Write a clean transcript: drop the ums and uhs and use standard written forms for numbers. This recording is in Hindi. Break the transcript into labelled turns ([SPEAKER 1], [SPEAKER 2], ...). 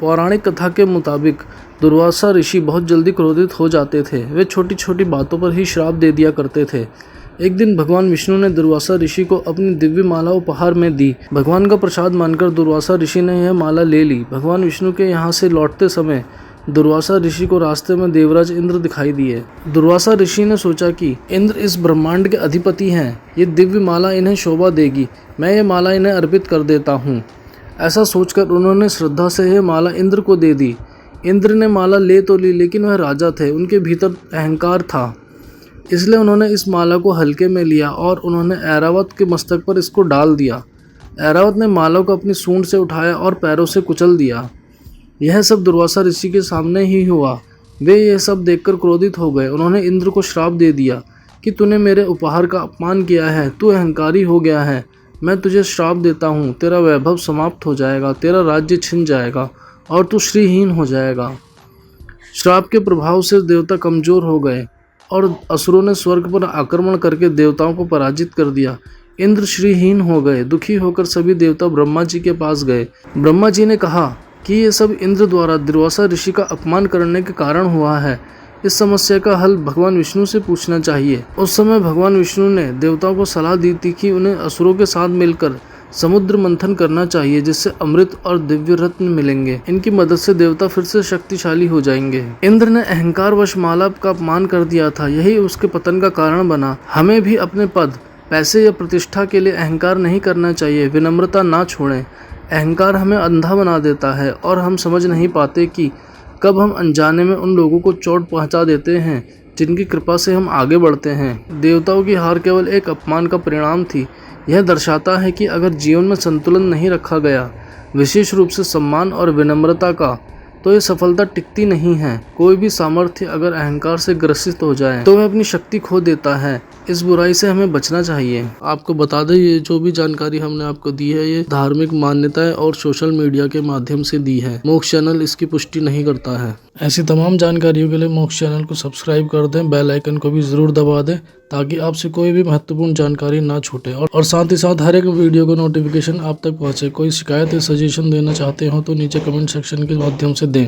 [SPEAKER 1] पौराणिक कथा के मुताबिक दुर्वासा ऋषि बहुत जल्दी क्रोधित हो जाते थे। वे छोटी छोटी बातों पर ही श्राप दे दिया करते थे। एक दिन भगवान विष्णु ने दुर्वासा ऋषि को अपनी दिव्य माला उपहार में दी। भगवान का प्रसाद मानकर दुर्वासा ऋषि ने यह माला ले ली। भगवान विष्णु के यहाँ से लौटते समय दुर्वासा ऋषि को रास्ते में देवराज इंद्र दिखाई दिए। दुर्वासा ऋषि ने सोचा कि इंद्र इस ब्रह्मांड के अधिपति हैं, ये दिव्य माला इन्हें शोभा देगी, मैं ये माला इन्हें अर्पित कर देता हूँ। ऐसा सोचकर उन्होंने श्रद्धा से यह माला इंद्र को दे दी। इंद्र ने माला ले तो ली, लेकिन वह राजा थे, उनके भीतर अहंकार था, इसलिए उन्होंने इस माला को हल्के में लिया और उन्होंने ऐरावत के मस्तक पर इसको डाल दिया। ऐरावत ने माला को अपनी सूंड से उठाया और पैरों से कुचल दिया। यह सब दुर्वासा ऋषि के सामने ही हुआ। वे यह सब देखकर क्रोधित हो गए। उन्होंने इंद्र को श्राप दे दिया कि तूने मेरे उपहार का अपमान किया है, तू अहंकारी हो गया है। मैं तुझे श्राप देता हूँ, तेरा वैभव समाप्त हो जाएगा, तेरा राज्य छिन जाएगा और तू श्रीहीन हो जाएगा। श्राप के प्रभाव से देवता कमजोर हो गए और असुरों ने स्वर्ग पर आक्रमण करके देवताओं को पराजित कर दिया। इंद्र श्रीहीन हो गए। दुखी होकर सभी देवता ब्रह्मा जी के पास गए। ब्रह्मा जी ने कहा कि ये सब इंद्र द्वारा दुर्वासा ऋषि का अपमान करने के कारण हुआ है। इस समस्या का हल भगवान विष्णु से पूछना चाहिए। उस समय भगवान विष्णु ने देवताओं को सलाह दी थी कि उन्हें असुरों के साथ मिलकर समुद्र मंथन करना चाहिए, जिससे अमृत और दिव्य रत्न मिलेंगे। इनकी मदद से देवता फिर से शक्तिशाली हो जाएंगे। इंद्र ने अहंकार वश माला का अपमान कर दिया था, यही उसके पतन का कारण बना। हमें भी अपने पद, पैसे या प्रतिष्ठा के लिए अहंकार नहीं करना चाहिए। विनम्रता ना छोड़ें। अहंकार हमें अंधा बना देता है और हम समझ नहीं पाते कि कब हम अनजाने में उन लोगों को चोट पहुंचा देते हैं जिनकी कृपा से हम आगे बढ़ते हैं। देवताओं की हार केवल एक अपमान का परिणाम थी। यह दर्शाता है कि अगर जीवन में संतुलन नहीं रखा गया, विशेष रूप से सम्मान और विनम्रता का, तो ये सफलता टिकती नहीं है। कोई भी सामर्थ्य अगर अहंकार से ग्रसित हो जाए तो वह अपनी शक्ति खो देता है। इस बुराई से हमें बचना चाहिए। आपको बता दें, ये जो भी जानकारी हमने आपको दी है, ये धार्मिक मान्यताएं और सोशल मीडिया के माध्यम से दी है। मोक्ष चैनल इसकी पुष्टि नहीं करता है। ऐसी तमाम जानकारियों के लिए मोक्ष चैनल को सब्सक्राइब कर दें, बेल आइकन को भी जरूर दबा दें ताकि आपसे कोई भी महत्वपूर्ण जानकारी ना छूटे और साथ ही साथ हर एक वीडियो को नोटिफिकेशन आप तक पहुंचे। कोई शिकायत या सजेशन देना चाहते हो तो नीचे कमेंट सेक्शन के माध्यम से दें।